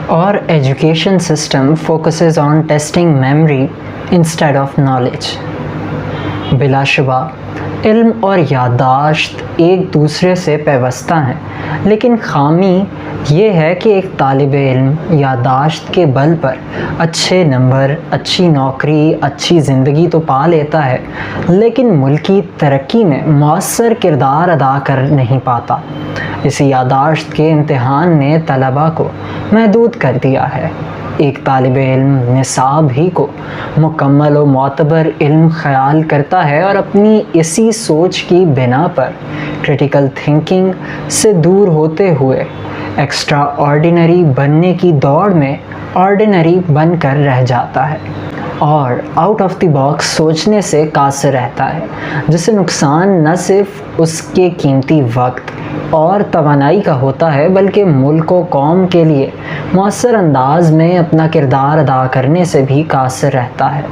Our education system focuses on testing memory instead of knowledge. بلا شبہ علم اور یادداشت ایک دوسرے سے پیوستہ ہیں، لیکن خامی یہ ہے کہ ایک طالب علم یادداشت کے بل پر اچھے نمبر، اچھی نوکری، اچھی زندگی تو پا لیتا ہے، لیکن ملکی ترقی میں مؤثر کردار ادا کر نہیں پاتا۔ اس یادداشت کے امتحان نے طلباء کو محدود کر دیا ہے۔ ایک طالب علم نصاب ہی کو مکمل و معتبر علم خیال کرتا ہے اور اپنی اسی سوچ کی بنا پر کرٹیکل تھنکنگ سے دور ہوتے ہوئے ایکسٹرا آرڈینری بننے کی دوڑ میں آرڈینری بن کر رہ جاتا ہے اور آؤٹ آف دی باکس سوچنے سے قاصر رہتا ہے، جس سے نقصان نہ صرف اس کے قیمتی وقت اور توانائی کا ہوتا ہے بلکہ ملک و قوم کے لیے مؤثر انداز میں اپنا کردار ادا کرنے سے بھی قاصر رہتا ہے۔